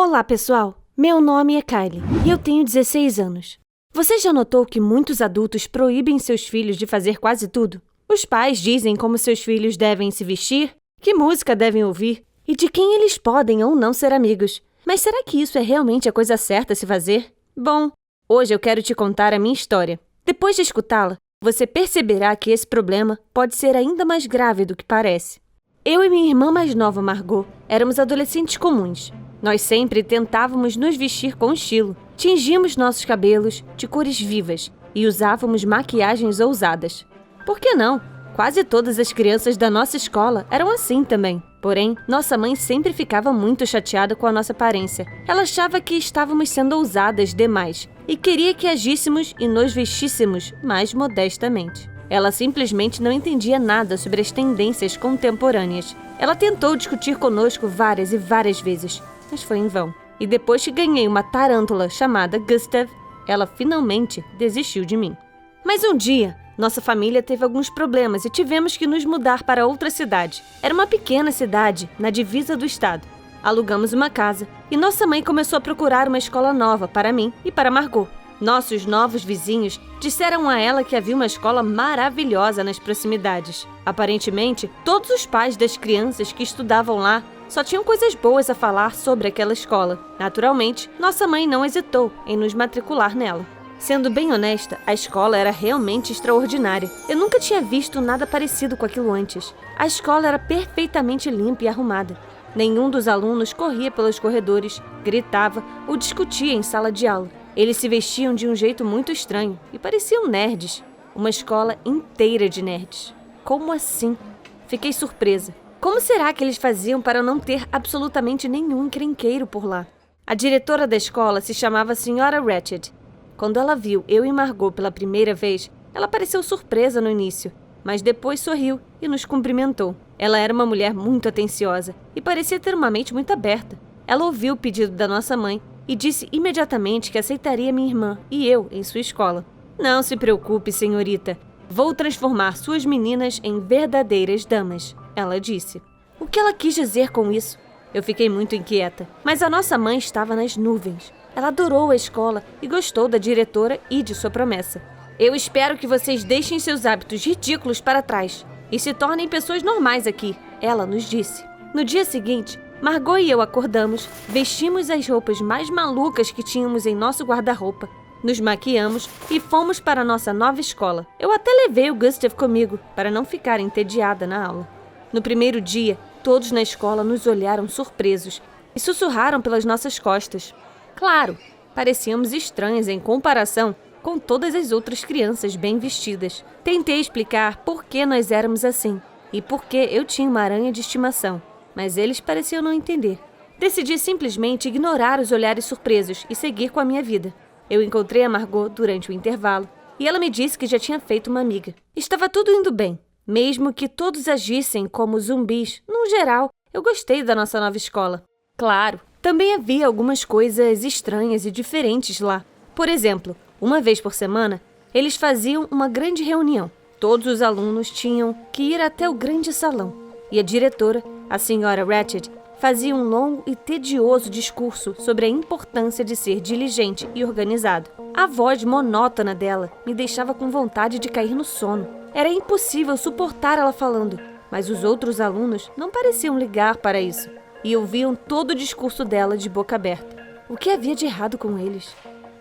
Olá, pessoal! Meu nome é Kylie e eu tenho 16 anos. Você já notou que muitos adultos proíbem seus filhos de fazer quase tudo? Os pais dizem como seus filhos devem se vestir, que música devem ouvir e de quem eles podem ou não ser amigos. Mas será que isso é realmente a coisa certa a se fazer? Bom, hoje eu quero te contar a minha história. Depois de escutá-la, você perceberá que esse problema pode ser ainda mais grave do que parece. Eu e minha irmã mais nova, Margot, éramos adolescentes comuns. Nós sempre tentávamos nos vestir com estilo. Tingíamos nossos cabelos de cores vivas e usávamos maquiagens ousadas. Por que não? Quase todas as crianças da nossa escola eram assim também. Porém, nossa mãe sempre ficava muito chateada com a nossa aparência. Ela achava que estávamos sendo ousadas demais e queria que agíssemos e nos vestíssemos mais modestamente. Ela simplesmente não entendia nada sobre as tendências contemporâneas. Ela tentou discutir conosco várias e várias vezes, mas foi em vão. E depois que ganhei uma tarântula chamada Gustav, ela finalmente desistiu de mim. Mas um dia, nossa família teve alguns problemas e tivemos que nos mudar para outra cidade. Era uma pequena cidade, na divisa do estado. Alugamos uma casa e nossa mãe começou a procurar uma escola nova para mim e para Margot. Nossos novos vizinhos disseram a ela que havia uma escola maravilhosa nas proximidades. Aparentemente, todos os pais das crianças que estudavam lá só tinham coisas boas a falar sobre aquela escola. Naturalmente, nossa mãe não hesitou em nos matricular nela. Sendo bem honesta, a escola era realmente extraordinária. Eu nunca tinha visto nada parecido com aquilo antes. A escola era perfeitamente limpa e arrumada. Nenhum dos alunos corria pelos corredores, gritava ou discutia em sala de aula. Eles se vestiam de um jeito muito estranho e pareciam nerds. Uma escola inteira de nerds. Como assim? Fiquei surpresa. Como será que eles faziam para não ter absolutamente nenhum encrenqueiro por lá? A diretora da escola se chamava Sra. Ratched. Quando ela viu eu e Margot pela primeira vez, ela pareceu surpresa no início, mas depois sorriu e nos cumprimentou. Ela era uma mulher muito atenciosa e parecia ter uma mente muito aberta. Ela ouviu o pedido da nossa mãe e disse imediatamente que aceitaria minha irmã e eu em sua escola. Não se preocupe, senhorita. Vou transformar suas meninas em verdadeiras damas, ela disse. O que ela quis dizer com isso? Eu fiquei muito inquieta, mas a nossa mãe estava nas nuvens. Ela adorou a escola e gostou da diretora e de sua promessa. Eu espero que vocês deixem seus hábitos ridículos para trás e se tornem pessoas normais aqui, ela nos disse. No dia seguinte, Margot e eu acordamos, vestimos as roupas mais malucas que tínhamos em nosso guarda-roupa, nos maquiamos e fomos para nossa nova escola. Eu até levei o Gustav comigo, para não ficar entediada na aula. No primeiro dia, todos na escola nos olharam surpresos e sussurraram pelas nossas costas. Claro, parecíamos estranhas em comparação com todas as outras crianças bem vestidas. Tentei explicar por que nós éramos assim e por que eu tinha uma aranha de estimação. Mas eles pareciam não entender. Decidi simplesmente ignorar os olhares surpresos e seguir com a minha vida. Eu encontrei a Margot durante o intervalo e ela me disse que já tinha feito uma amiga. Estava tudo indo bem, mesmo que todos agissem como zumbis. No geral, eu gostei da nossa nova escola. Claro, também havia algumas coisas estranhas e diferentes lá. Por exemplo, uma vez por semana, eles faziam uma grande reunião. Todos os alunos tinham que ir até o grande salão. E a diretora, a Sra. Ratched, fazia um longo e tedioso discurso sobre a importância de ser diligente e organizado. A voz monótona dela me deixava com vontade de cair no sono. Era impossível suportar ela falando, mas os outros alunos não pareciam ligar para isso e ouviam todo o discurso dela de boca aberta. O que havia de errado com eles?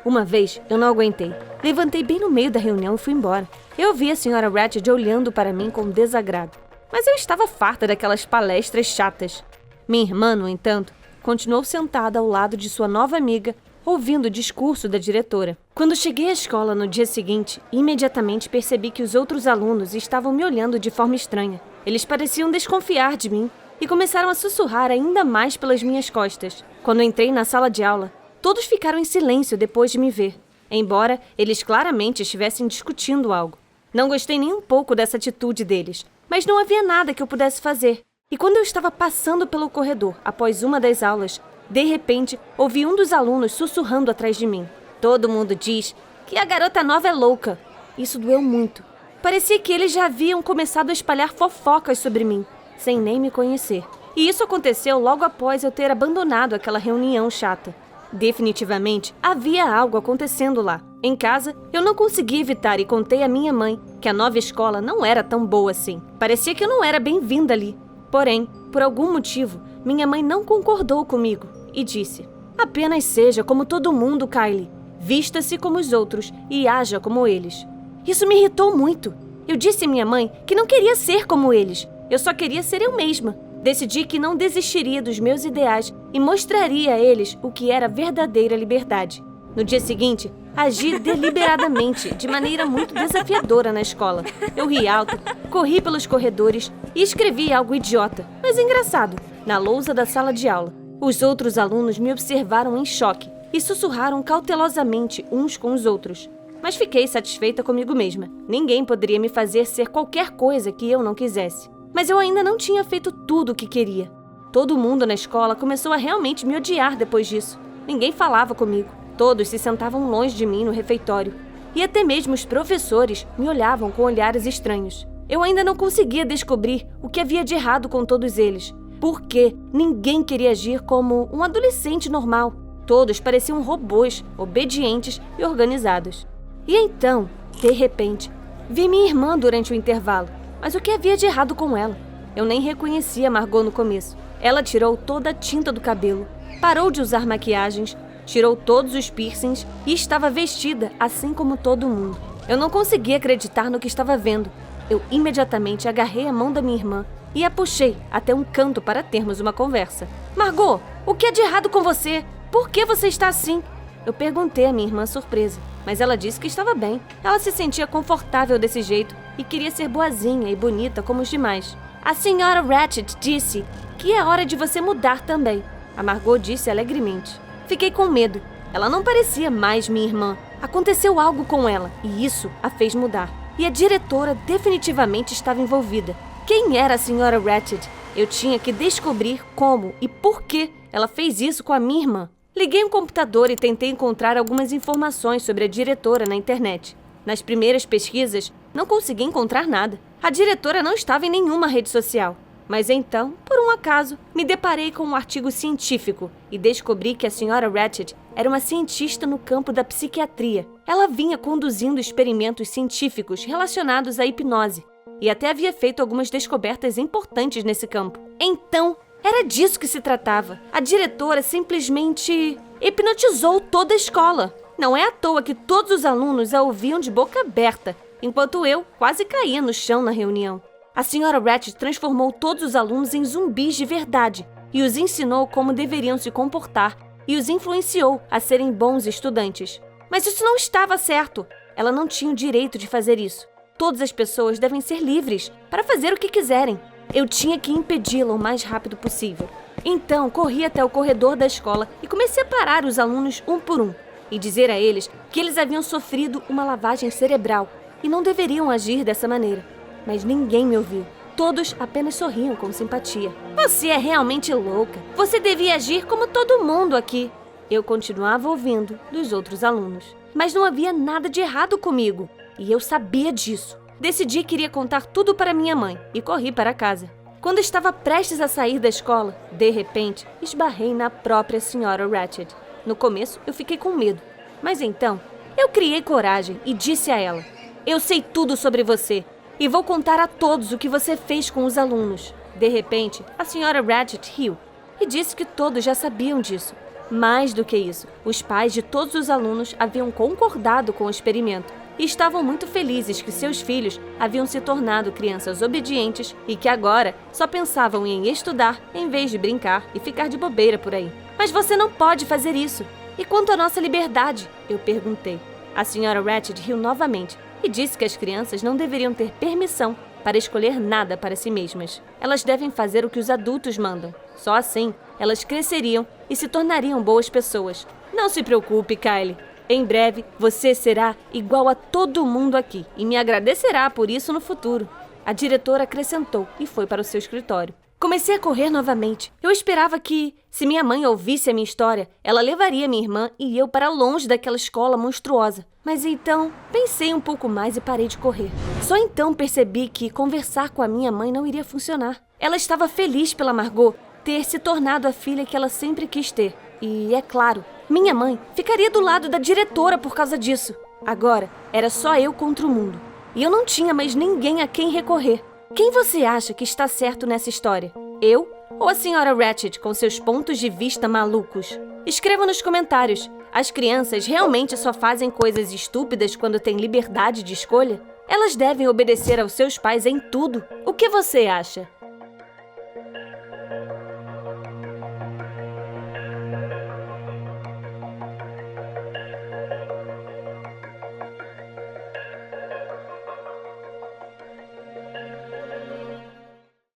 Uma vez, eu não aguentei. Levantei bem no meio da reunião e fui embora. Eu vi a Sra. Ratched olhando para mim com desagrado. Mas eu estava farta daquelas palestras chatas. Minha irmã, no entanto, continuou sentada ao lado de sua nova amiga, ouvindo o discurso da diretora. Quando cheguei à escola no dia seguinte, imediatamente percebi que os outros alunos estavam me olhando de forma estranha. Eles pareciam desconfiar de mim e começaram a sussurrar ainda mais pelas minhas costas. Quando entrei na sala de aula, todos ficaram em silêncio depois de me ver, embora eles claramente estivessem discutindo algo. Não gostei nem um pouco dessa atitude deles, mas não havia nada que eu pudesse fazer. E quando eu estava passando pelo corredor, após uma das aulas, de repente, ouvi um dos alunos sussurrando atrás de mim. Todo mundo diz que a garota nova é louca. Isso doeu muito. Parecia que eles já haviam começado a espalhar fofocas sobre mim, sem nem me conhecer. E isso aconteceu logo após eu ter abandonado aquela reunião chata. Definitivamente, havia algo acontecendo lá. Em casa, eu não consegui evitar e contei à minha mãe que a nova escola não era tão boa assim. Parecia que eu não era bem-vinda ali. Porém, por algum motivo, minha mãe não concordou comigo e disse: apenas seja como todo mundo, Kylie. Vista-se como os outros e haja como eles. Isso me irritou muito. Eu disse à minha mãe que não queria ser como eles. Eu só queria ser eu mesma. Decidi que não desistiria dos meus ideais e mostraria a eles o que era verdadeira liberdade. No dia seguinte, agi deliberadamente, de maneira muito desafiadora na escola. Eu ri alto, corri pelos corredores e escrevi algo idiota, mas engraçado, na lousa da sala de aula. Os outros alunos me observaram em choque e sussurraram cautelosamente uns com os outros. Mas fiquei satisfeita comigo mesma. Ninguém poderia me fazer ser qualquer coisa que eu não quisesse. Mas eu ainda não tinha feito tudo o que queria. Todo mundo na escola começou a realmente me odiar depois disso. Ninguém falava comigo. Todos se sentavam longe de mim no refeitório. E até mesmo os professores me olhavam com olhares estranhos. Eu ainda não conseguia descobrir o que havia de errado com todos eles. Porque ninguém queria agir como um adolescente normal. Todos pareciam robôs, obedientes e organizados. E então, de repente, vi minha irmã durante o intervalo. Mas o que havia de errado com ela? Eu nem reconhecia Margot no começo. Ela tirou toda a tinta do cabelo, parou de usar maquiagens, tirou todos os piercings e estava vestida assim como todo mundo. Eu não conseguia acreditar no que estava vendo. Eu imediatamente agarrei a mão da minha irmã e a puxei até um canto para termos uma conversa. Margot, o que é de errado com você? Por que você está assim? Eu perguntei à minha irmã surpresa, mas ela disse que estava bem. Ela se sentia confortável desse jeito e queria ser boazinha e bonita como os demais. A senhora Ratched disse que é hora de você mudar também, a Margot disse alegremente. Fiquei com medo. Ela não parecia mais minha irmã. Aconteceu algo com ela e isso a fez mudar. E a diretora definitivamente estava envolvida. Quem era a senhora Ratched? Eu tinha que descobrir como e por que ela fez isso com a minha irmã. Liguei um computador e tentei encontrar algumas informações sobre a diretora na internet. Nas primeiras pesquisas, não consegui encontrar nada. A diretora não estava em nenhuma rede social. Mas então, por um acaso, me deparei com um artigo científico e descobri que a senhora Ratched era uma cientista no campo da psiquiatria. Ela vinha conduzindo experimentos científicos relacionados à hipnose e até havia feito algumas descobertas importantes nesse campo. Então, era disso que se tratava. A diretora simplesmente hipnotizou toda a escola. Não é à toa que todos os alunos a ouviam de boca aberta, enquanto eu quase caía no chão na reunião. A senhora Ratched transformou todos os alunos em zumbis de verdade e os ensinou como deveriam se comportar e os influenciou a serem bons estudantes. Mas isso não estava certo. Ela não tinha o direito de fazer isso. Todas as pessoas devem ser livres para fazer o que quiserem. Eu tinha que impedi-la o mais rápido possível. Então, corri até o corredor da escola e comecei a parar os alunos um por um e dizer a eles que eles haviam sofrido uma lavagem cerebral e não deveriam agir dessa maneira. Mas ninguém me ouviu. Todos apenas sorriam com simpatia. Você é realmente louca. Você devia agir como todo mundo aqui. Eu continuava ouvindo dos outros alunos. Mas não havia nada de errado comigo. E eu sabia disso. Decidi que iria contar tudo para minha mãe e corri para casa. Quando estava prestes a sair da escola, de repente, esbarrei na própria senhora Ratched. No começo, eu fiquei com medo. Mas então, eu criei coragem e disse a ela: eu sei tudo sobre você. E vou contar a todos o que você fez com os alunos. De repente, a senhora Ratched riu e disse que todos já sabiam disso. Mais do que isso, os pais de todos os alunos haviam concordado com o experimento e estavam muito felizes que seus filhos haviam se tornado crianças obedientes e que agora só pensavam em estudar em vez de brincar e ficar de bobeira por aí. Mas você não pode fazer isso. E quanto à nossa liberdade? Eu perguntei. A senhora Ratched riu novamente e disse que as crianças não deveriam ter permissão para escolher nada para si mesmas. Elas devem fazer o que os adultos mandam. Só assim, elas cresceriam e se tornariam boas pessoas. Não se preocupe, Kylie. Em breve, você será igual a todo mundo aqui e me agradecerá por isso no futuro. A diretora acrescentou e foi para o seu escritório. Comecei a correr novamente. Eu esperava que, se minha mãe ouvisse a minha história, ela levaria minha irmã e eu para longe daquela escola monstruosa. Mas então, pensei um pouco mais e parei de correr. Só então percebi que conversar com a minha mãe não iria funcionar. Ela estava feliz pela Margot ter se tornado a filha que ela sempre quis ter. E, é claro, minha mãe ficaria do lado da diretora por causa disso. Agora, era só eu contra o mundo. E eu não tinha mais ninguém a quem recorrer. Quem você acha que está certo nessa história? Eu ou a Sra. Ratched com seus pontos de vista malucos? Escreva nos comentários. As crianças realmente só fazem coisas estúpidas quando têm liberdade de escolha? Elas devem obedecer aos seus pais em tudo. O que você acha?